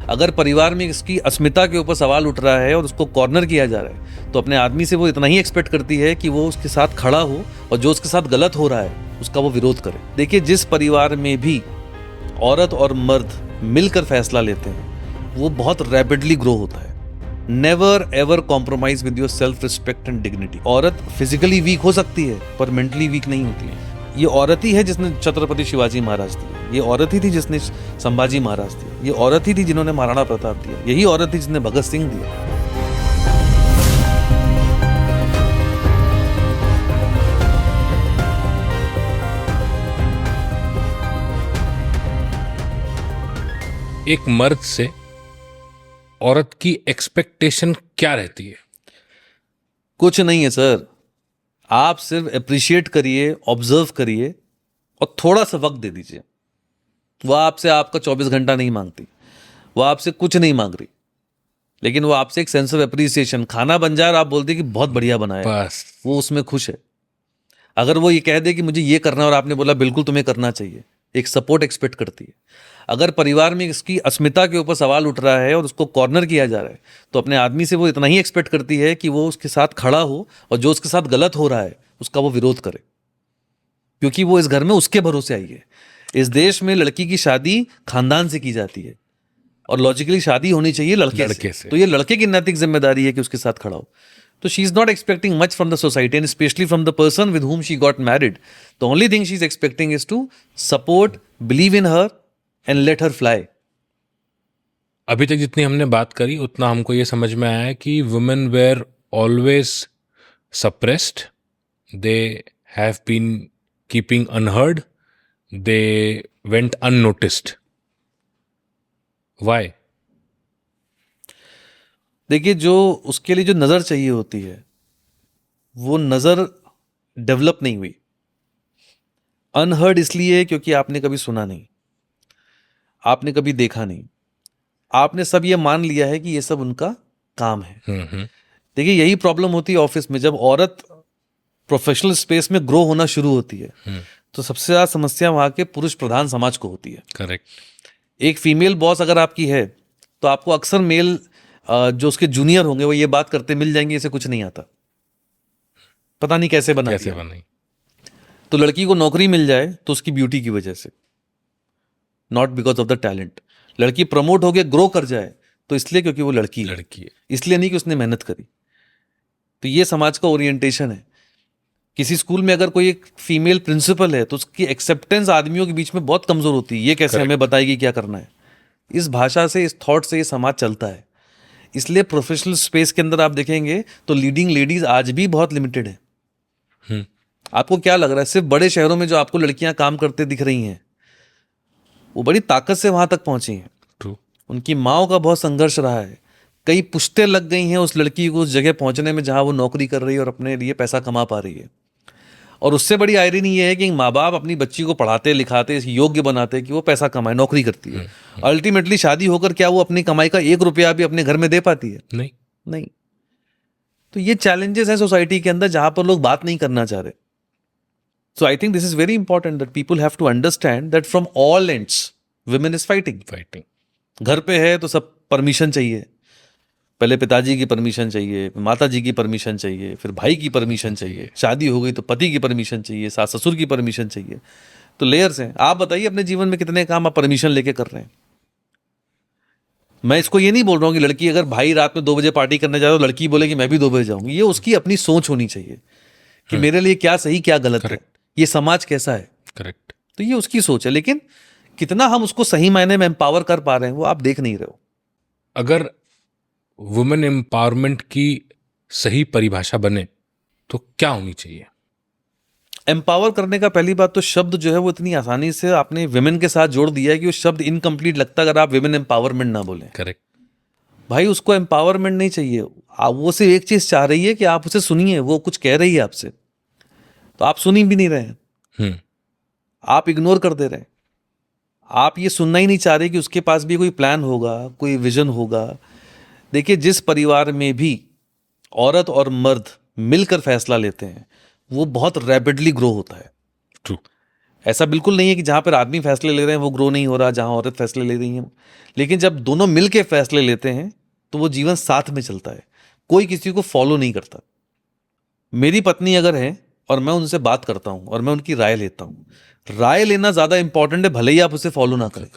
अगर परिवार में इसकी अस्मिता के ऊपर सवाल उठ रहा है और उसको कॉर्नर किया जा रहा है, तो अपने आदमी से वो इतना ही एक्सपेक्ट करती है कि वो उसके साथ खड़ा हो और जो उसके साथ गलत हो रहा है उसका वो विरोध करे। देखिए, जिस परिवार में भी औरत और मर्द मिलकर फैसला लेते हैं वो बहुत रैपिडली ग्रो होता है। Never ever compromise with your self respect and dignity. औरत फिजिकली वीक हो सकती है पर मेंटली वीक नहीं होती है। ये औरत ही है जिसने छत्रपति शिवाजी महाराज दिए, ये औरत ही थी जिसने संभाजी महाराज दिए, ये औरत ही थी जिन्होंने महाराणा प्रताप दिया, यही औरत थी जिसने भगत सिंह दिया। एक मर्द से औरत की एक्सपेक्टेशन क्या रहती है? कुछ नहीं है सर, आप सिर्फ अप्रिशिएट करिए, ऑब्जर्व करिए और थोड़ा सा वक्त दे दीजिए। वो आपसे आपका 24 घंटा नहीं मांगती, वो आपसे कुछ नहीं मांग रही, लेकिन वो आपसे एक सेंस ऑफ अप्रिसिएशन, खाना बन जाए और आप बोलते कि बहुत बढ़िया बनाया, बस वो उसमें खुश है। अगर वो ये कह दे कि मुझे ये करना है और आपने बोला बिल्कुल तुम्हें करना चाहिए, एक सपोर्ट एक्सपेक्ट करती है। अगर परिवार में इसकी अस्मिता के ऊपर सवाल उठ रहा है और उसको कॉर्नर किया जा रहा है, तो अपने आदमी से वो इतना ही एक्सपेक्ट करती है कि वो उसके साथ खड़ा हो और जो उसके साथ गलत हो रहा है उसका वो विरोध करे, क्योंकि वो इस घर में उसके भरोसे आई है। इस देश में लड़की की शादी खानदान से की जाती है और लॉजिकली शादी होनी चाहिए लड़के से। तो ये लड़के की नैतिक जिम्मेदारी है कि उसके साथ खड़ा हो। तो she is not expecting much from the society and specially from the person with whom she got married. The only thing she is expecting is to support, believe in her and let her fly. अभी तक जितनी हमने बात करी उतना हमको ये समझ में आया है कि women were always suppressed, they have been keeping unheard, they went unnoticed. Why? देखिए, जो उसके लिए जो नज़र चाहिए होती है वो नज़र डेवलप नहीं हुई। अनहर्ड इसलिए क्योंकि आपने कभी सुना नहीं, आपने कभी देखा नहीं, आपने सब ये मान लिया है कि ये सब उनका काम है। देखिए, यही प्रॉब्लम होती है ऑफिस में। जब औरत प्रोफेशनल स्पेस में ग्रो होना शुरू होती है तो सबसे ज़्यादा समस्या वहाँ के पुरुष प्रधान समाज को होती है। करेक्ट। एक फीमेल बॉस अगर आपकी है तो आपको अक्सर मेल जो उसके जूनियर होंगे वो ये बात करते मिल जाएंगे, इसे कुछ नहीं आता, पता नहीं कैसे बना कैसे दिया। बनाई? तो लड़की को नौकरी मिल जाए तो उसकी ब्यूटी की वजह से, not because of the talent. लड़की प्रमोट हो गया, ग्रो कर जाए तो इसलिए क्योंकि वो लड़की है, इसलिए नहीं कि उसने मेहनत करी। तो ये समाज का ओरिएंटेशन है। किसी स्कूल में अगर कोई एक फीमेल प्रिंसिपल है तो उसकी एक्सेप्टेंस आदमियों के बीच में बहुत कमजोर होती है। ये कैसे हमें बताएगी क्या करना है? इस भाषा से, इस थॉट से ये समाज चलता है। इसलिए प्रोफेशनल स्पेस के अंदर आप देखेंगे तो लीडिंग लेडीज आज भी बहुत लिमिटेड है। आपको क्या लग रहा है सिर्फ बड़े शहरों में जो आपको लड़कियां काम करते दिख रही हैं वो बड़ी ताकत से वहां तक पहुंची हैं? उनकी माओ का बहुत संघर्ष रहा है, कई पुश्तें लग गई हैं उस लड़की को उस जगह पहुंचने में जहां वो नौकरी कर रही है और अपने लिए पैसा कमा पा रही है। और उससे बड़ी आयरनी ये है कि माँ बाप अपनी बच्ची को पढ़ाते लिखाते योग्य बनाते कि वो पैसा कमाए, नौकरी करती है। अल्टीमेटली शादी होकर क्या वो अपनी कमाई का 1 रुपया भी अपने घर में दे पाती है? नहीं। तो ये चैलेंजेस है सोसाइटी के अंदर जहां पर लोग बात नहीं करना चाह रहे। So I think this is very important that people have to understand that from all ends women is fighting. घर पे है तो सब परमिशन चाहिए, पहले पिताजी की परमिशन चाहिए, माता जी की परमिशन चाहिए, फिर भाई की परमिशन चाहिए, शादी हो गई तो पति की परमिशन चाहिए, सास ससुर की परमिशन चाहिए। तो लेयर्स हैं। आप बताइए अपने जीवन में कितने काम आप परमिशन लेके कर रहे हैं? मैं इसको ये नहीं बोल रहा हूँ कि लड़की अगर भाई रात में 2 बजे पार्टी करने जा रहा है तो लड़की बोले कि मैं भी 2 बजे जाऊंगी। ये उसकी अपनी सोच होनी चाहिए कि मेरे लिए क्या सही क्या गलत है, ये समाज कैसा है। करेक्ट। तो ये उसकी सोच है, लेकिन कितना हम उसको सही मायने में एम्पावर कर पा रहे हैं वो आप देख नहीं रहे हो। अगर वुमेन एम्पावरमेंट की सही परिभाषा बने तो क्या होनी चाहिए? एम्पावर करने का पहली बात तो शब्द जो है वो इतनी आसानी से आपने विमेन के साथ जोड़ दिया है कि वो शब्द इनकम्प्लीट लगता है अगर आप विमेन एम्पावरमेंट ना बोलें। करेक्ट। भाई उसको एम्पावरमेंट नहीं चाहिए, वो सिर्फ एक चीज चाह रही है कि आप उसे सुनिए। वो कुछ कह रही है आपसे तो आप सुनी भी नहीं रहे हैं, आप इग्नोर कर दे रहे हैं। आप ये सुनना ही नहीं चाह रहे कि उसके पास भी कोई प्लान होगा, कोई विजन होगा। देखिए, जिस परिवार में भी औरत और मर्द मिलकर फैसला लेते हैं वो बहुत रैपिडली ग्रो होता है। ट्रू। ऐसा बिल्कुल नहीं है कि जहाँ पर आदमी फैसले ले रहे हैं वो ग्रो नहीं हो रहा, जहाँ औरत फैसले ले रही है। लेकिन जब दोनों मिल के फैसले लेते हैं तो वो जीवन साथ में चलता है, कोई किसी को फॉलो नहीं करता। मेरी पत्नी अगर है और मैं उनसे बात करता हूँ और मैं उनकी राय लेता हूँ, राय लेना ज़्यादा इंपॉर्टेंट है, भले ही आप उसे फॉलो ना करें।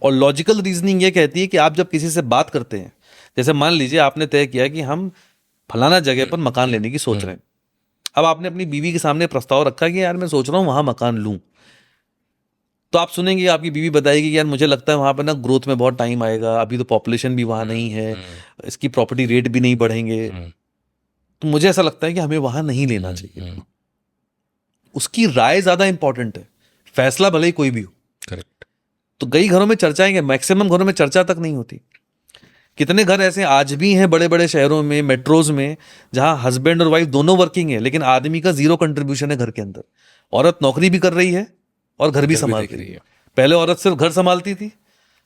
और लॉजिकल रीजनिंग ये कहती है कि आप जब किसी से बात करते हैं, जैसे मान लीजिए आपने तय किया कि हम फलाना जगह पर मकान लेने की सोच रहे हैं। अब आपने अपनी बीवी के सामने प्रस्ताव रखा कि यार मैं सोच रहा हूँ वहां मकान लूं। तो आप सुनेंगे, आपकी बीवी बताएगी कि यार मुझे लगता है वहां पर ना ग्रोथ में बहुत टाइम आएगा, अभी तो पॉपुलेशन भी वहां नहीं है, इसकी प्रॉपर्टी रेट भी नहीं बढ़ेंगे, तो मुझे ऐसा लगता है कि हमें वहां नहीं लेना चाहिए। उसकी राय ज्यादा इंपॉर्टेंट है, फैसला भले ही कोई भी हो। करेक्ट। तो कई घरों में चर्चाएं, मैक्सिमम घरों में चर्चा तक नहीं होती। कितने घर ऐसे आज भी हैं बड़े बड़े शहरों में, मेट्रोज में, जहां हस्बैंड और वाइफ दोनों वर्किंग है, लेकिन आदमी का जीरो कंट्रीब्यूशन है घर के अंदर। औरत नौकरी भी कर रही है और घर भी संभाल रही है। पहले औरत सिर्फ घर संभालती थी,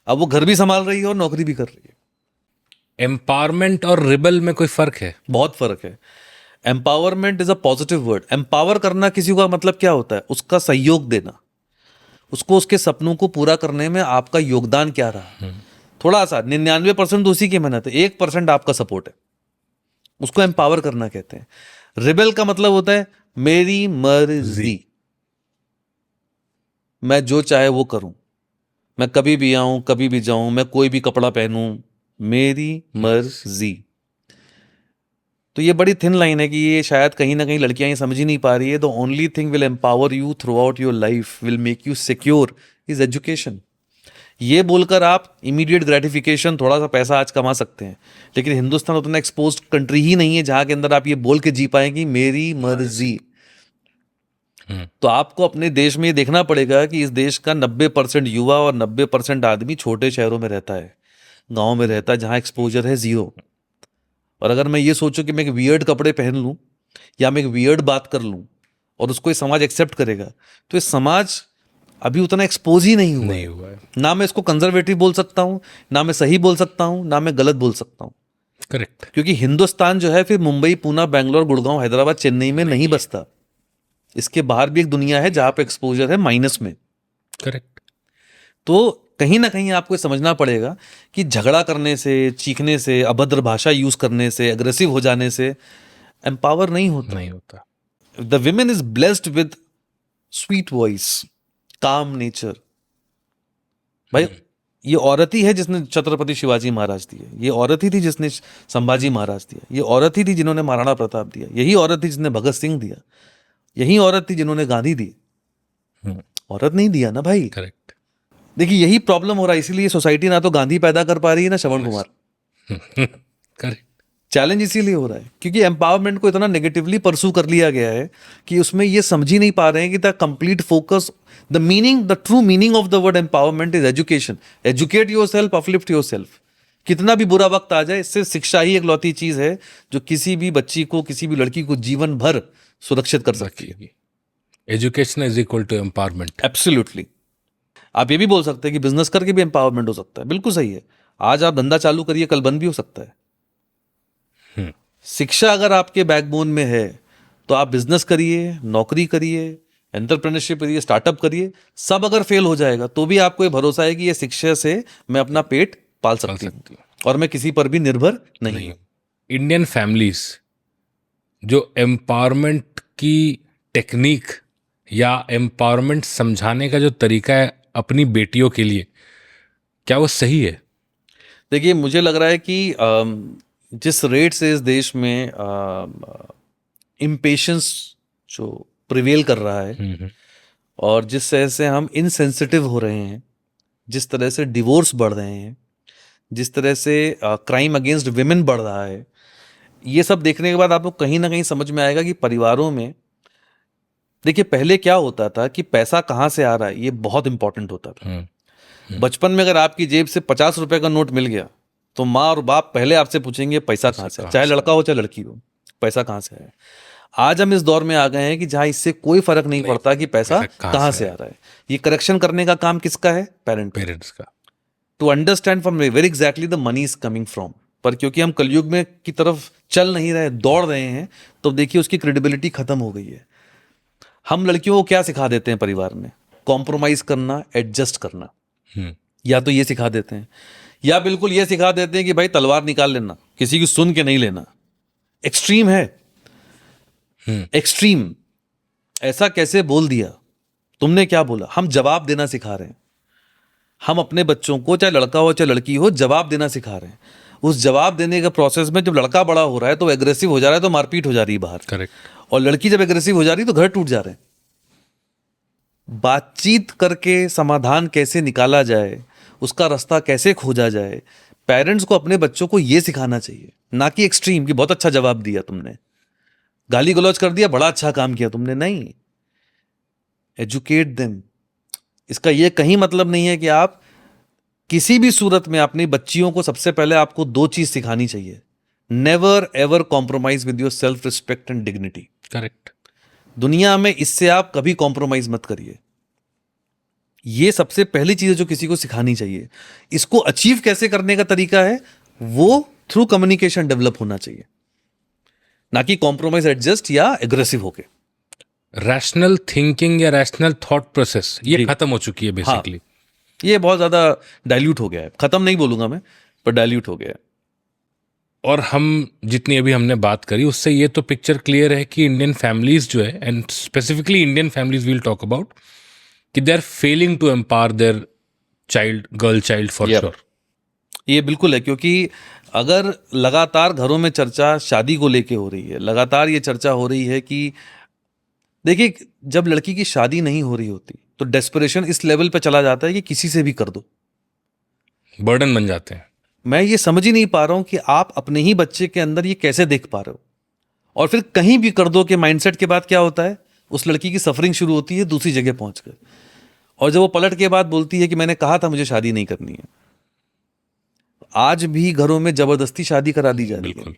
अब वो घर भी संभाल रही है और नौकरी भी कर रही है। एम्पावरमेंट और रिबल में कोई फर्क है? बहुत फर्क है। Empowerment is a positive word. Empower करना किसी का मतलब क्या होता है? उसका सहयोग देना, उसको उसके सपनों को पूरा करने में आपका योगदान क्या रहा। थोड़ा सा 99% उसी की मेहनत है, 1% आपका सपोर्ट है, उसको एम्पावर करना कहते हैं। रिबेल का मतलब होता है मेरी मर्जी, मैं जो चाहे वो करूं, मैं कभी भी आऊं कभी भी जाऊं, मैं कोई भी कपड़ा पहनूं, मेरी मर्जी। तो ये बड़ी थिन लाइन है कि ये शायद कहीं ना कहीं लड़कियां ये समझ ही नहीं पा रही है। The only thing will empower you through out your life, will make you secure, is education. ये बोलकर आप इमीडिएट ग्रेटिफिकेशन, थोड़ा सा पैसा आज कमा सकते हैं, लेकिन हिंदुस्तान उतना एक्सपोज्ड कंट्री ही नहीं है जहां के अंदर आप ये बोल के जी पाएंगे मेरी मर्जी। तो आपको अपने देश में ये देखना पड़ेगा कि इस देश का 90% युवा और 90% आदमी छोटे शहरों में रहता है, गांव में रहता है, जहां एक्सपोजर है जीरो। और अगर मैं ये सोचूं कि मैं एक वियर्ड कपड़े पहन लूं या मैं एक वियर्ड बात कर लूं और उसको ये समाज एक्सेप्ट करेगा, तो ये समाज अभी उतना एक्सपोज ही नहीं हुआ है। ना मैं इसको कंजर्वेटिव बोल सकता हूं, ना मैं सही बोल सकता हूं, ना मैं गलत बोल सकता हूं। करेक्ट। क्योंकि हिंदुस्तान जो है फिर मुंबई, पूना, बेंगलोर, गुड़गांव, हैदराबाद, चेन्नई में नहीं बसता। इसके बाहर भी एक दुनिया है जहां पे एक्सपोजर है माइनस में। करेक्ट। तो कहीं ना कहीं आपको समझना पड़ेगा कि झगड़ा करने से, चीखने से, अभद्र भाषा यूज करने से, अग्रेसिव हो जाने से एम्पावर नहीं होता। The women is blessed with sweet voice, काम नेचर। भाई ये औरत ही है जिसने छत्रपति शिवाजी महाराज दिए, ये औरत ही थी जिसने संभाजी महाराज दिया, ये औरत ही थी जिन्होंने महाराणा प्रताप दिया, यही औरत थी जिसने भगत सिंह दिया, यही औरत थी जिन्होंने गांधी दिए। औरत नहीं दिया ना भाई। करेक्ट। देखिए यही प्रॉब्लम हो रहा है, इसीलिए सोसाइटी ना तो गांधी पैदा कर पा रही है ना श्रवण कुमार। करेक्ट। चैलेंज इसीलिए हो रहा है क्योंकि एम्पावरमेंट को इतना नेगेटिवली परसू कर लिया गया है कि उसमें ये समझ ही नहीं पा रहे हैं कि the complete focus, the meaning, the true meaning of the word empowerment is education. Educate yourself, uplift yourself. कितना भी बुरा वक्त आ जाए, इससे शिक्षा ही एक लौती चीज है जो किसी भी बच्ची को, किसी भी लड़की को जीवन भर सुरक्षित कर सकती है। Education is equal to empowerment. Absolutely. आप ये भी बोल सकते हैं कि बिजनेस करके भी एम्पावरमेंट हो सकता है, बिल्कुल सही है। आज आप धंधा चालू करिए, कल बंद भी हो सकता है। शिक्षा अगर आपके बैकबोन में है तो आप बिजनेस करिए, नौकरी करिए, एंटरप्रेन्योरशिप करिए, स्टार्टअप करिए, सब अगर फेल हो जाएगा तो भी आपको ये भरोसा है कि ये शिक्षा से मैं अपना पेट पाल सकती हूँ और मैं किसी पर भी निर्भर नहीं हूँ। इंडियन फैमिलीज जो एम्पावरमेंट की टेक्निक या एम्पावरमेंट समझाने का जो तरीका है अपनी बेटियों के लिए, क्या वो सही है? देखिए मुझे लग रहा है कि जिस रेट से इस देश में इम्पेशंस जो प्रिवेल कर रहा है और जिस तरह से हम इनसेंसिटिव हो रहे हैं, जिस तरह से डिवोर्स बढ़ रहे हैं, जिस तरह से क्राइम अगेंस्ट विमेन बढ़ रहा है, ये सब देखने के बाद आपको कहीं ना कहीं समझ में आएगा कि परिवारों में, देखिए पहले क्या होता था कि पैसा कहाँ से आ रहा है ये बहुत इंपॉर्टेंट होता था। बचपन में अगर आपकी जेब से 50 रुपए का नोट मिल गया तो माँ और बाप पहले आपसे पूछेंगे पैसा कहाँ से है, चाहे लड़का हो चाहे लड़की हो, पैसा कहाँ से है। आज हम इस दौर में आ गए हैं कि जहां इससे कोई फर्क नहीं पड़ता कि पैसा कहाँ से आ रहा है। ये करेक्शन करने का काम किसका है? पेरेंट्स का। To understand from very exactly the money is coming from. पर क्योंकि हम कलयुग में की तरफ चल नहीं रहे, दौड़ रहे हैं, तो देखिए उसकी क्रेडिबिलिटी खत्म हो गई है। हम लड़कियों को क्या सिखा देते हैं परिवार में? कॉम्प्रोमाइज करना, एडजस्ट करना। हम्म, या तो ये सिखा देते हैं, या बिल्कुल ये सिखा देते हैं कि भाई तलवार निकाल लेना, किसी की सुन के नहीं लेना। एक्सट्रीम है, एक्सट्रीम। ऐसा कैसे बोल दिया, तुमने क्या बोला? हम जवाब देना सिखा रहे हैं। हम अपने बच्चों को, चाहे लड़का हो चाहे लड़की हो, जवाब देना सिखा रहे हैं। उस जवाब देने के प्रोसेस में जब लड़का बड़ा हो रहा है तो एग्रेसिव हो जा रहा है, तो मारपीट हो जा रही है बाहर। करेक्ट। और लड़की जब एग्रेसिव हो जा रही है तो घर टूट जा रहे हैं। बातचीत करके समाधान कैसे निकाला जाए, उसका रास्ता कैसे खोजा जाए, पेरेंट्स को अपने बच्चों को यह सिखाना चाहिए। ना कि एक्सट्रीम कि बहुत अच्छा जवाब दिया तुमने, गाली गलौज कर दिया, बड़ा अच्छा काम किया तुमने। नहीं, एजुकेट देम। इसका यह कहीं मतलब नहीं है कि आप किसी भी सूरत में अपनी बच्चियों को, सबसे पहले आपको 2 चीज सिखानी चाहिए। Never ever compromise with your self respect and dignity. Correct. दुनिया में इससे आप कभी कॉम्प्रोमाइज मत करिए। ये सबसे पहली चीज है जो किसी को सिखानी चाहिए। इसको अचीव कैसे करने का तरीका है, वो थ्रू कम्युनिकेशन डेवलप होना चाहिए, ना कि कॉम्प्रोमाइज, एडजस्ट या एग्रेसिव होके। रैशनल थिंकिंग या रैशनल थॉट प्रोसेस ये खत्म हो चुकी है बेसिकली। ये बहुत ज्यादा डाइल्यूट हो गया है। खत्म नहीं बोलूंगा मैं, पर डाइल्यूट हो गया है। और हम जितनी अभी हमने बात करी उससे ये तो पिक्चर क्लियर है कि इंडियन फैमिलीज जो है, and specifically Indian families will talk about, कि they are failing to empower their child, girl child for sure. ये बिल्कुल है, क्योंकि अगर लगातार घरों में चर्चा शादी को लेके हो रही है, लगातार ये चर्चा हो रही है कि देखिए, जब लड़की की शादी नहीं हो रही होती तो डेस्परेशन इस लेवल पे चला जाता है कि किसी से भी कर दो, बर्डन बन जाते हैं। मैं ये समझ ही नहीं पा रहा हूं कि आप अपने ही बच्चे के अंदर ये कैसे देख पा रहे हो। और फिर कहीं भी कर दो के माइंडसेट के बाद क्या होता है, उस लड़की की सफरिंग शुरू होती है दूसरी जगह पहुंचकर। और जब वो पलट के बाद बोलती है कि मैंने कहा था मुझे शादी नहीं करनी है, आज भी घरों में जबरदस्ती शादी करा दी जा रही है। बिल्कुल।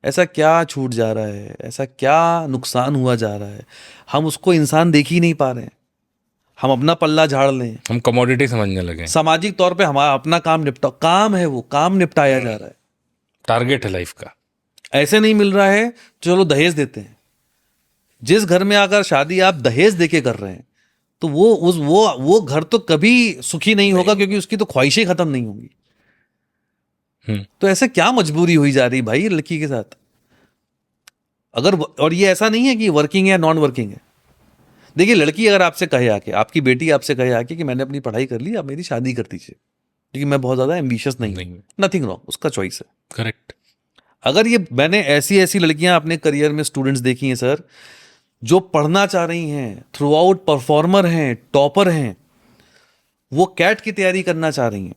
ऐसा क्या छूट जा रहा है, ऐसा क्या नुकसान हुआ जा रहा है, हम उसको इंसान देख ही नहीं पा रहे हैं। हम अपना पल्ला झाड़ लें, हम कमोडिटी समझने लगे हैं। सामाजिक तौर पे हमारा अपना काम निपटा, काम है वो, काम निपटाया जा रहा है। टारगेट है लाइफ का। ऐसे नहीं मिल रहा है, चलो दहेज देते हैं। जिस घर में अगर शादी आप दहेज देके कर रहे हैं तो वो घर तो कभी सुखी नहीं होगा, क्योंकि उसकी तो ख्वाहिशें खत्म नहीं होंगी। तो ऐसे क्या मजबूरी हुई जा रही भाई लड़की के साथ? अगर, और ये ऐसा नहीं है कि वर्किंग है या नॉन वर्किंग है। देखिए, लड़की अगर आपसे कहे आके, आपकी बेटी आपसे कहे आके कि मैंने अपनी पढ़ाई कर ली, अब मेरी शादी कर दीजिए, क्योंकि मैं बहुत ज्यादा एम्बिशियस नहीं हूं, नथिंग रॉन्ग, उसका चॉइस है। करेक्ट। अगर ये, मैंने ऐसी ऐसी लड़कियां अपने करियर में स्टूडेंट्स देखी हैं सर, जो पढ़ना चाह रही हैं, थ्रू आउट परफॉर्मर हैं, टॉपर हैं, वो कैट की तैयारी करना चाह रही हैं,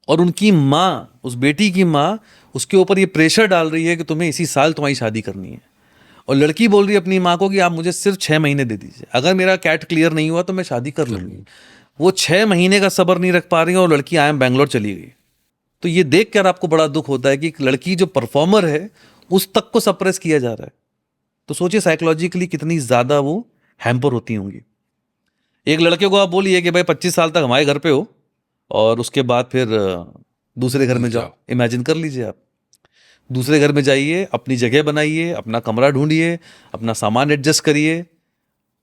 और उनकी माँ, उस बेटी की माँ उसके ऊपर ये प्रेशर डाल रही है कि तुम्हें इसी साल तुम्हारी शादी करनी है। और लड़की बोल रही है अपनी माँ को कि आप मुझे सिर्फ 6 महीने दे दीजिए, अगर मेरा कैट क्लियर नहीं हुआ तो मैं शादी कर लूंगी। वो 6 महीने का सब्र नहीं रख पा रही है और लड़की आई एम बैंगलोर चली गई। तो ये देख कर आपको बड़ा दुख होता है कि एक लड़की जो परफॉर्मर है उस तक को सप्रेस किया जा रहा है। तो सोचिए साइकोलॉजिकली कितनी ज्यादा वो हैम्पर होती होंगी। एक लड़के को आप बोलिए कि भाई 25 साल तक हमारे घर पे हो और उसके बाद फिर दूसरे घर में जाओ। इमेजिन कर लीजिए, आप दूसरे घर में जाइए, अपनी जगह बनाइए, अपना कमरा ढूंढिए, अपना सामान एडजस्ट करिए,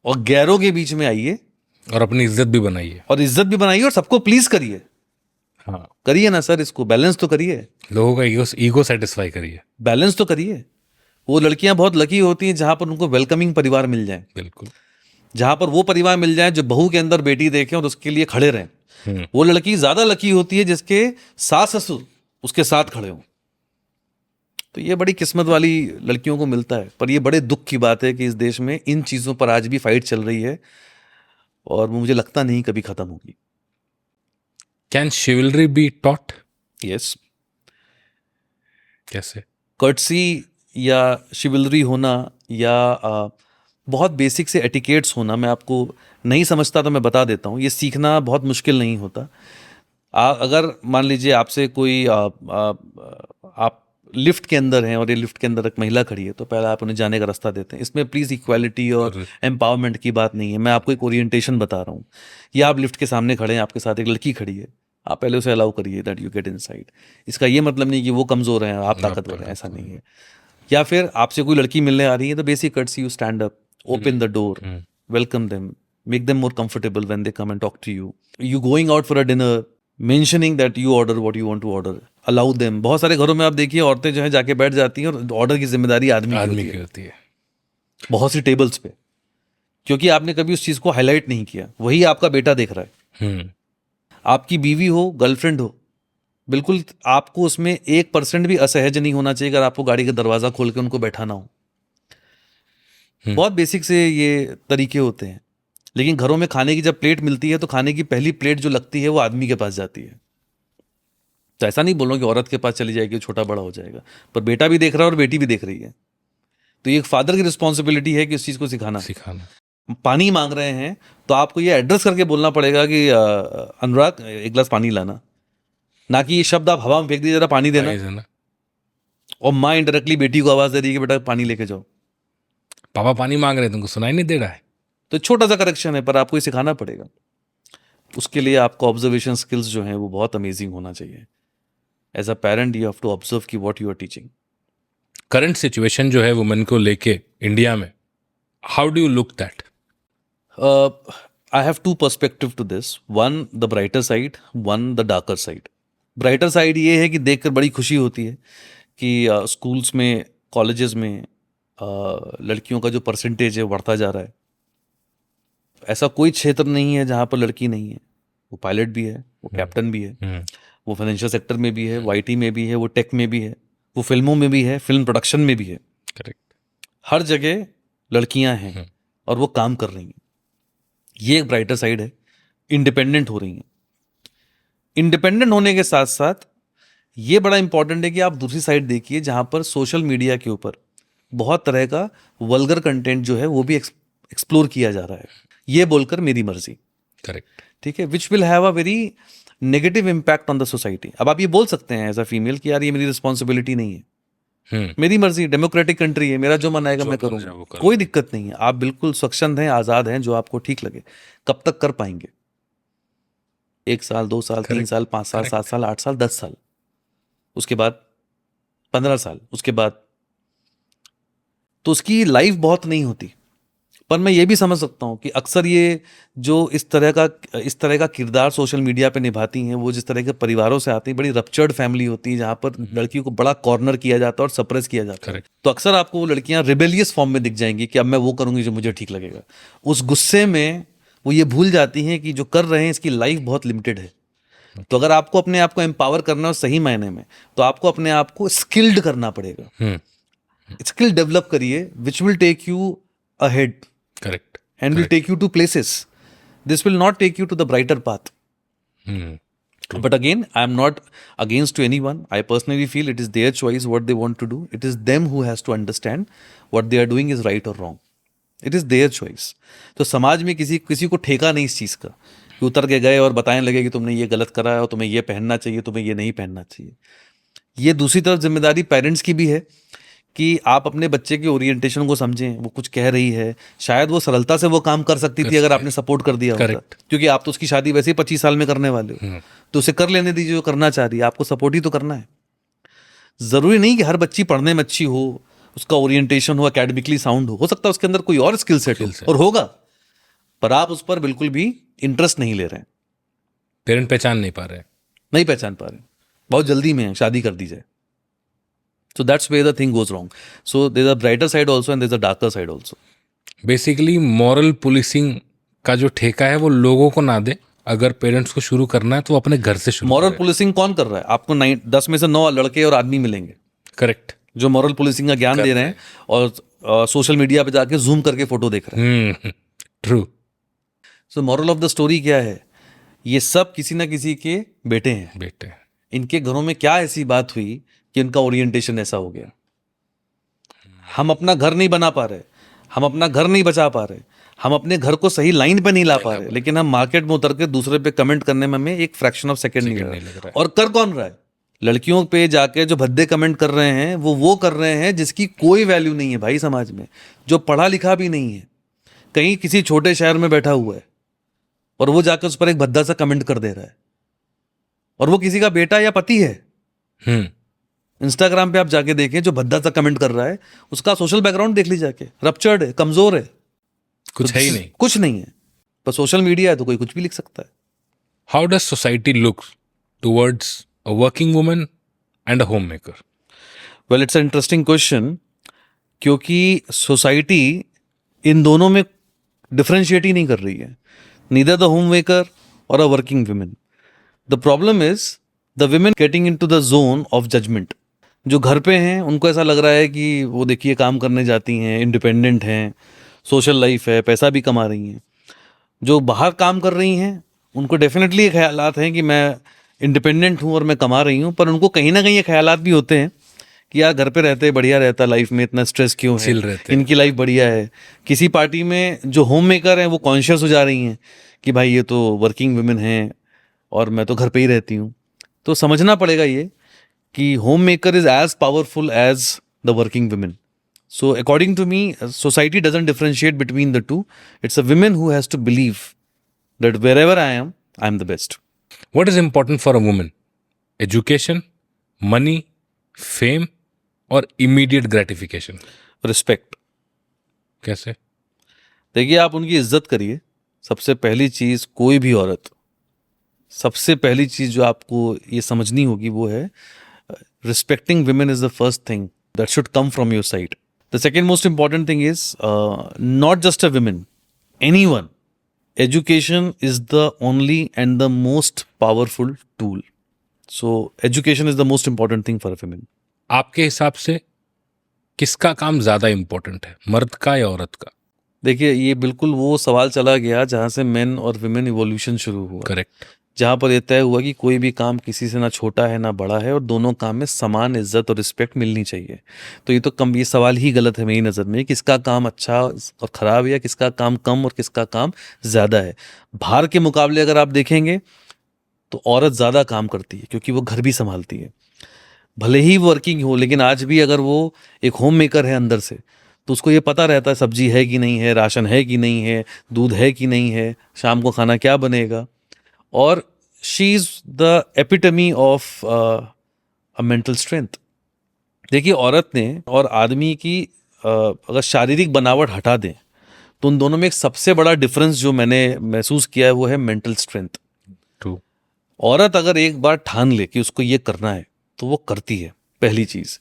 और गैरों के बीच में आइए, और अपनी इज्जत भी बनाइए, और इज्जत भी बनाइए, और सबको प्लीज करिए। हाँ, करिए ना सर, इसको बैलेंस तो करिए, लोगों का ईगो सेटिस्फाई करिए, बैलेंस तो करिए। वो लड़कियां बहुत लकी होती हैं जहां पर उनको वेलकमिंग परिवार मिल जाए, बिल्कुल, जहां पर वो परिवार मिल जाए जो बहू के अंदर बेटी देखें और उसके लिए खड़े रहें। वो लड़की ज्यादा लकी होती है जिसके सास ससुर उसके साथ खड़े हों। तो ये बड़ी किस्मत वाली लड़कियों को मिलता है। पर ये बड़े दुख की बात है कि इस देश में इन चीजों पर आज भी फाइट चल रही है, और मुझे लगता नहीं कभी खत्म होगी। Can शिवलरी be taught? यस। कैसे? कर्टसी या शिवलरी होना, या बहुत बेसिक से एटिकेट्स होना, मैं आपको नहीं समझता तो मैं बता देता हूँ। ये सीखना बहुत मुश्किल नहीं होता। अगर मान लीजिए आपसे कोई आप लिफ्ट के अंदर हैं और ये लिफ्ट के अंदर एक महिला खड़ी है, तो पहले आप उन्हें जाने का रास्ता देते हैं। इसमें प्लीज इक्वालिटी और एम्पावरमेंट की बात नहीं है, मैं आपको एक ओरिएंटेशन बता रहा हूँ। या आप लिफ्ट के सामने खड़े हैं, आपके साथ एक लड़की खड़ी है, आप पहले उसे अलाउ करिए दैट यू गेट इनसाइड। इसका ये मतलब नहीं कि वो कमजोर हैं आप ताकतवर हैं, ऐसा नहीं है। या फिर आपसे कोई लड़की मिलने आ रही है तो basic courtesy, you stand up, open the door, welcome them, make them more comfortable when they come and talk to you. You going out for a dinner, mentioning that you order what you want to order, allow them. बहुत सारे घरों में आप देखिए औरतें जो हैं जाके बैठ जाती हैं और ऑर्डर की जिम्मेदारी आदमी की होती है बहुत सी टेबल्स पे, क्योंकि आपने कभी उस चीज को हाईलाइट नहीं किया। वही आपका बेटा देख रहा है, आपकी बीवी हो, गर्लफ्रेंड हो, बिल्कुल आपको उसमें 1% भी असहज नहीं होना चाहिए अगर आपको गाड़ी का दरवाजा खोल के उनको बैठाना हो। बहुत बेसिक से ये तरीके होते हैं। लेकिन घरों में खाने की जब प्लेट मिलती है तो खाने की पहली प्लेट जो लगती है वो आदमी के पास जाती है। तो ऐसा नहीं बोलो कि औरत के पास चली जाएगी, छोटा बड़ा हो जाएगा, पर बेटा भी देख रहा है और बेटी भी देख रही है। तो ये एक फादर की रिस्पॉन्सिबिलिटी है कि उस चीज को सिखाना। पानी मांग रहे हैं तो आपको ये एड्रेस करके बोलना पड़ेगा कि अनुराग एक गिलास पानी लाना, ना कि ये शब्द आप हवा में फेंक दीजिए जरा पानी देना। और माँ इनडायरेक्टली बेटी को आवाज दे रही है कि बेटा पानी लेके जाओ, पापा पानी मांग रहे हैं, तुमको सुनाई नहीं दे रहा है। तो छोटा सा करेक्शन है पर आपको ये सिखाना पड़ेगा। उसके लिए आपको ऑब्जर्वेशन स्किल्स जो हैं वो बहुत अमेजिंग होना चाहिए। As a parent you have to observe कि what you are teaching. Current situation जो है वुमेन को लेके इंडिया में, how do you look that? I have two perspective to this. One, the brighter side, one, the darker side. Brighter side ये है कि देखकर बड़ी खुशी होती है कि स्कूल्स में, कॉलेजेस में लड़कियों का जो परसेंटेज है बढ़ता जा रहा है। ऐसा कोई क्षेत्र नहीं है जहाँ पर लड़की नहीं है। वो पायलट भी है, वो कैप्टन भी है, वो फाइनेंशियल सेक्टर में भी है, वो IT में भी है, वो टेक में भी है, वो फिल्मों में भी है, फिल्म प्रोडक्शन में भी है। करेक्ट। हर जगह लड़कियां हैं और वो काम कर रही हैं। ये एक ब्राइटर साइड है। इंडिपेंडेंट हो रही हैं। इंडिपेंडेंट होने के साथ साथ ये बड़ा इंपॉर्टेंट है कि आप दूसरी साइड देखिए जहां पर सोशल मीडिया के ऊपर बहुत तरह का वल्गर कंटेंट जो है वो भी एक्सप्लोर किया जा रहा है, ये बोलकर मेरी मर्जी। करेक्ट। ठीक है, which will have a very negative impact on the society. अब आप ये बोल सकते हैं एज अ फीमेल कि यार ये मेरी रिस्पॉन्सिबिलिटी नहीं है, मेरी मर्जी, डेमोक्रेटिक कंट्री है, मेरा जो मन आएगा मैं करूंगा, कोई दिक्कत नहीं है। आप बिल्कुल स्वच्छंद हैं, आजाद हैं, जो आपको ठीक लगे। कब तक कर पाएंगे? 1 साल, 2 साल, 3 साल, 5 साल, 7 साल, 8 साल, 10 साल, उसके बाद 15 साल, उसके बाद तो उसकी लाइफ बहुत नहीं होती। पर मैं ये भी समझ सकता हूँ कि अक्सर ये जो इस तरह का किरदार सोशल मीडिया पे निभाती हैं, वो जिस तरह के परिवारों से आती हैं, बड़ी रप्चर्ड फैमिली होती है जहाँ पर लड़कियों को बड़ा कॉर्नर किया जाता है और सप्रेस किया जाता है। तो अक्सर आपको वो लड़कियां रिबेलियस फॉर्म में दिख जाएंगी कि अब मैं वो करूंगी जो मुझे ठीक लगेगा। उस गुस्से में वो ये भूल जाती हैं कि जो कर रहे हैं इसकी लाइफ बहुत लिमिटेड है। तो अगर आपको अपने आप को एम्पावर करना है सही मायने में, तो आपको अपने आप को स्किल्ड करना पड़ेगा। स्किल डेवलप करिए which will take you ahead. Correct. And will take you to places. This will not take you to the brighter path. But again, I am not against to anyone. I personally feel it is their choice what they want to do. It is them who has to understand what they are doing is right or wrong. It is their choice. तो समाज में किसी को ठेका नहीं इस चीज़ का कि उतर के गए और बताने लगे कि तुमने ये गलत करा है और तुम्हें ये पहनना चाहिए, तुम्हें ये नहीं पहनना चाहिए। ये दूसरी तरफ जिम्मेदारी पेरेंट्स की भी है कि आप अपने बच्चे के ओरिएंटेशन को समझें। वो कुछ कह रही है, शायद वो सरलता से वो काम कर सकती थी अगर आपने सपोर्ट कर दिया होता, क्योंकि आप तो उसकी शादी वैसे ही 25 साल में करने वाले हो, तो उसे कर लेने दीजिए जो करना चाह रही है। आपको सपोर्ट ही तो करना है। जरूरी नहीं कि हर बच्ची पढ़ने में अच्छी हो, उसका ओरिएंटेशन हो, एकेडमिकली साउंड हो सकता है उसके अंदर कोई और स्किल सेट हो और होगा, पर आप उस पर बिल्कुल भी इंटरेस्ट नहीं ले रहे हैं। पेरेंट पहचान नहीं पा रहे, बहुत जल्दी में शादी कर दी जाए। So that's where the thing goes wrong. So there's a brighter side also and there's a darker side also. Basically moral policing का जो ठेका है वो लोगों को ना दे। अगर पेरेंट्स को शुरू करना है तो वो अपने घर से शुरू। मॉरल पुलिसिंग कौन कर रहा है? आपको 10 में से 9 लड़के और आदमी मिलेंगे, करेक्ट, जो मॉरल पुलिसिंग का ज्ञान दे रहे हैं और सोशल मीडिया पे जाके जूम करके फोटो देख रहे हैं। True. So moral of the story क्या है? ये सब किसी ना किसी के बेटे हैं। इनके घरों में क्या ऐसी बात हुई कि इनका ओरिएंटेशन ऐसा हो गया? हम अपना घर नहीं बना पा रहे, हम अपना घर नहीं बचा पा रहे, हम अपने घर को सही लाइन पे नहीं ला पा रहे, लेकिन हम मार्केट में उतर के दूसरे पे कमेंट करने में हमें एक फ्रैक्शन ऑफ सेकंड नहीं लग रहा। और कर कौन रहा है? लड़कियों पे जाके जो भद्दे कमेंट कर रहे हैं वो कर रहे हैं जिसकी कोई वैल्यू नहीं है भाई समाज में, जो पढ़ा लिखा भी नहीं है, कहीं किसी छोटे शहर में बैठा हुआ है और वो जाकर उस पर एक भद्दा सा कमेंट कर दे रहा है, और वो किसी का बेटा या पति है। इंस्टाग्राम पे आप जाके देखें, जो भद्दा सा कमेंट कर रहा है उसका सोशल बैकग्राउंड देख लीजिए जाके, रप्चर्ड है, कमजोर है, कुछ है ही नहीं, कुछ नहीं है। पर सोशल मीडिया है तो कोई कुछ भी लिख सकता है. How does society look towards a working woman and a homemaker? Well it's interesting question, क्योंकि सोसाइटी इन दोनों में डिफरेंशिएट ही नहीं कर रही है. नीदर द होम मेकर और a working women. The problem is the women getting into the zone of judgement. जो घर पे हैं उनको ऐसा लग रहा है कि वो देखिए काम करने जाती हैं, इंडिपेंडेंट हैं, सोशल लाइफ है, पैसा भी कमा रही हैं. जो बाहर काम कर रही हैं उनको डेफिनेटली ये ख्यालात हैं कि मैं इंडिपेंडेंट हूँ और मैं कमा रही हूँ, पर उनको कहीं ना कहीं ये ख्यालात भी होते हैं कि यार घर पे रहते बढ़िया रहता, लाइफ में इतना स्ट्रेस क्यों चिल है, रहते। इनकी लाइफ बढ़िया है. किसी पार्टी में जो होम मेकर हैं वो कॉन्शियस हो जा रही हैं कि भाई ये तो वर्किंग वुमेन हैं और मैं तो घर पे ही रहती हूँ. तो समझना पड़ेगा ये कि home maker is as powerful as the working women. So according to me, society doesn't differentiate between the two. It's a woman who has to believe that wherever I am the best. What is important for a woman? Education, money, fame, or immediate gratification? Respect. कैसे? देखिए आप उनकी इज्जत करिए. सबसे पहली चीज, कोई भी औरत, सबसे पहली चीज जो आपको ये समझनी होगी वो है respecting women is the first thing that should come from your side. The second most important thing is not just a woman, anyone. Education is the only and the most powerful tool. So education is the most important thing for a woman. आपके हिसाब से किसका काम ज्यादा important है, मर्द का या औरत का? देखिए ये बिल्कुल वो सवाल चला गया जहाँ से मेन और विमेन इवोल्यूशन शुरू हुआ. करेक्ट. जहाँ पर यह तय हुआ कि कोई भी काम किसी से ना छोटा है ना बड़ा है और दोनों काम में समान इज्जत और रिस्पेक्ट मिलनी चाहिए. तो ये तो ये सवाल ही गलत है मेरी नज़र में, किसका काम अच्छा और ख़राब है या किसका काम कम और किसका काम ज़्यादा है. बाहर के मुकाबले अगर आप देखेंगे तो औरत ज़्यादा काम करती है क्योंकि वो घर भी संभालती है. भले ही वर्किंग हो, लेकिन आज भी अगर वो एक होम मेकर है अंदर से तो उसको ये पता रहता है सब्जी है कि नहीं है, राशन है कि नहीं है, दूध है कि नहीं है, शाम को खाना क्या बनेगा. और she is the epitome of a mental strength. देखिए औरत ने और आदमी की अगर शारीरिक बनावट हटा दें तो उन दोनों में एक सबसे बड़ा डिफरेंस जो मैंने महसूस किया है वो है मेंटल स्ट्रेंथ. ट्रू. औरत अगर एक बार ठान ले कि उसको ये करना है तो वो करती है, पहली चीज.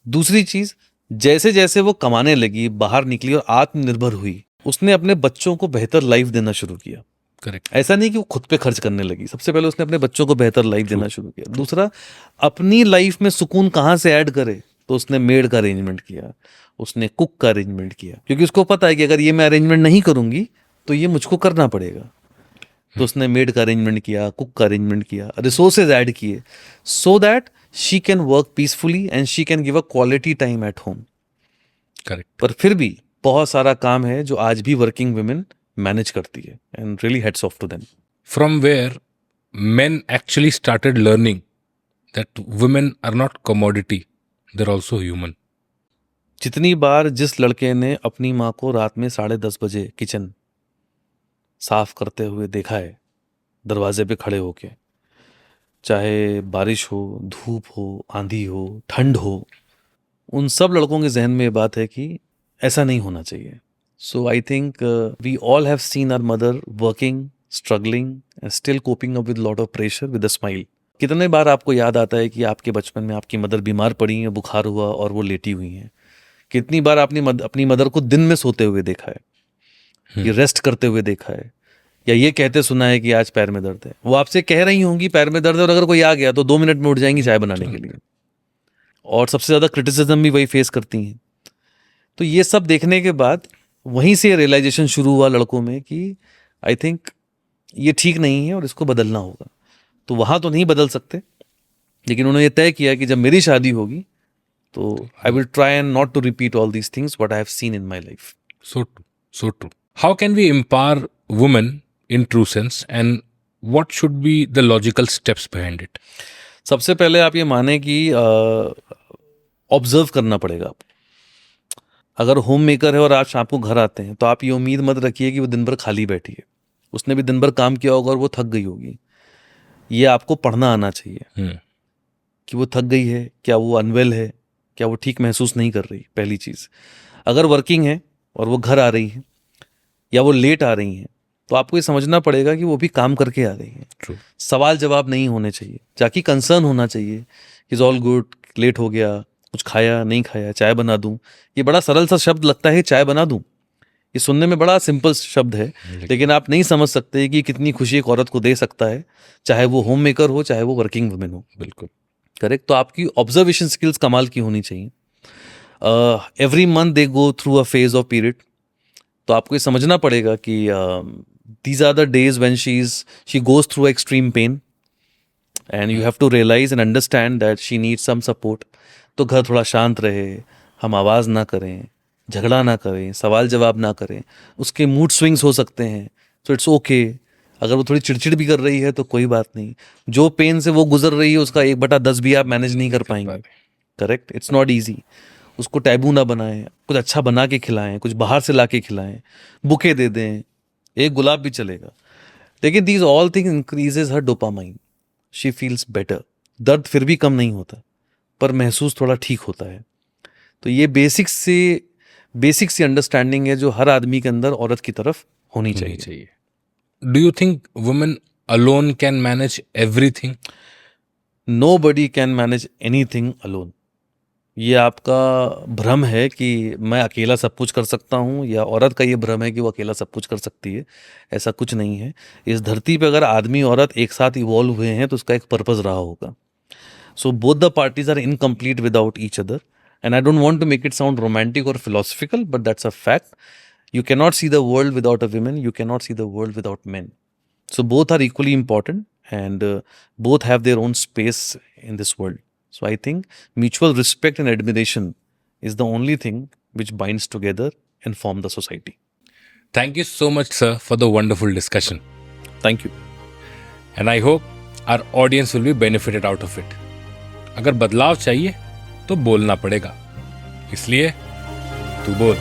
दूसरी चीज, जैसे जैसे वो कमाने लगी, बाहर निकली और आत्मनिर्भर हुई, उसने अपने बच्चों को बेहतर लाइफ देना शुरू किया. करेक्ट. ऐसा नहीं कि वो खुद पे खर्च करने लगी, सबसे पहले उसने अपने बच्चों को बेहतर लाइफ देना शुरू किया. दूसरा, अपनी लाइफ में सुकून कहाँ से ऐड करे तो उसने मेड का अरेंजमेंट किया, उसने कुक का अरेंजमेंट किया, क्योंकि उसको पता है कि अगर ये मैं अरेंजमेंट नहीं करूंगी तो ये मुझको करना पड़ेगा. तो उसने मेड का अरेंजमेंट किया, कुक का अरेंजमेंट किया, रिसोर्सेज ऐड किए so that she can work peacefully and she can give a quality time at home. Correct. पर फिर भी बहुत सारा काम है जो आज भी वर्किंग वुमेन मैनेज करती है and really heads off to them. From where men actually started learning that women are not commodity, they're also human. जितनी बार जिस लड़के ने अपनी माँ को रात में 10:30 बजे किचन साफ करते हुए देखा है, दरवाजे पे खड़े होके, चाहे बारिश हो, धूप हो, आंधी हो, ठंड हो, उन सब लड़कों के जहन में ये बात है कि ऐसा नहीं होना चाहिए. So I think we all have seen our mother working, struggling and still coping up with lot of pressure with a smile. कितने बार आपको याद आता है कि आपके बचपन में आपकी मदर बीमार पड़ी है, बुखार हुआ और वो लेटी हुई हैं. कितनी बार आपने अपनी मदर को दिन में सोते हुए देखा है, कि रेस्ट करते हुए देखा है, या ये कहते सुना है कि आज पैर में दर्द है. वो आपसे कह रही होंगी पैर में दर्द है और अगर कोई आ गया तो 2 मिनट में उठ जाएंगी चाय बनाने के लिए. और सबसे ज़्यादा क्रिटिसिज्म भी वही फेस करती हैं. तो ये सब देखने के बाद वहीं से रियलाइजेशन शुरू हुआ लड़कों में कि आई थिंक ये ठीक नहीं है और इसको बदलना होगा. तो वहाँ तो नहीं बदल सकते, लेकिन उन्होंने ये तय किया कि जब मेरी शादी होगी तो I will try and not to repeat all these things what I have seen in my life. So true. So true. How can we empower women in true sense, and what should be the logical steps behind it? सबसे पहले आप ये माने कि observe करना पड़ेगा. आप अगर होम मेकर है और आप शाम को घर आते हैं तो आप ये उम्मीद मत रखिए कि वो दिन भर खाली बैठी है. उसने भी दिन भर काम किया होगा और वो थक गई होगी. ये आपको पढ़ना आना चाहिए कि वो थक गई है, क्या वो अनवेल है, क्या वो ठीक महसूस नहीं कर रही. पहली चीज़. अगर वर्किंग है और वो घर आ रही है या वो लेट आ रही हैं तो आपको ये समझना पड़ेगा कि वो भी काम करके आ रही है। ट्रू। सवाल जवाब नहीं होने चाहिए, जाकि कंसर्न होना चाहिए, इज ऑल गुड, लेट हो गया, कुछ खाया नहीं खाया, चाय बना दूं। ये बड़ा सरल सा शब्द लगता है, चाय बना दूं। ये सुनने में बड़ा सिंपल शब्द है, लेकिन आप नहीं समझ सकते कि कितनी खुशी एक औरत को दे सकता है, चाहे वो होम मेकर हो, चाहे वो वर्किंग वुमेन हो। बिल्कुल करेक्ट। तो आपकी ऑब्जर्वेशन स्किल्स कमाल की होनी चाहिए। Every month they go through a phase of period. तो आपको ये समझना पड़ेगा कि these are the days when she goes through extreme pain and you have to realise and understand that she needs some support. तो घर थोड़ा शांत रहे, हम आवाज़ ना करें, झगड़ा ना करें, सवाल जवाब ना करें। उसके मूड स्विंग्स हो सकते हैं, सो इट्स ओके। अगर वो थोड़ी चिड़चिड़ भी कर रही है तो कोई बात नहीं। जो पेन से वो गुजर रही है उसका 1/10 भी आप मैनेज नहीं कर पाएंगे। करेक्ट। It's not easy. उसको टैबू ना बनाएं, कुछ अच्छा बना के खिलाएं, कुछ बाहर से ला के खिलाएं, बुके दे दें, एक गुलाब भी चलेगा। लेकिन these all thing increases her dopamine, she feels better. दर्द फिर भी कम नहीं होता, पर महसूस थोड़ा ठीक होता है। तो ये बेसिक सी अंडरस्टैंडिंग है जो हर आदमी के अंदर औरत की तरफ होनी चाहिए। Do you think women alone can manage everything? Nobody can manage anything alone. ये आपका भ्रम है कि मैं अकेला सब कुछ कर सकता हूँ, या औरत का ये भ्रम है कि वो अकेला सब कुछ कर सकती है। ऐसा कुछ नहीं है। इस धरती पे अगर आदमी औरत एक साथ इवॉल्व हुए हैं तो उसका एक पर्पस रहा होगा। So both the parties are incomplete without each other, and I don't want to make it sound romantic और philosophical, but that's a fact. You cannot see the world without a woman. You cannot see the world without men. So both are equally important, and both have their own space in this world. So I think mutual respect and admiration is the only thing which binds together and form the society. Thank you so much, sir, for the wonderful discussion. Thank you. And I hope our audience will be benefited out of it. अगर बदलाव चाहिए तो बोलना पड़ेगा, इसलिए तू बोल।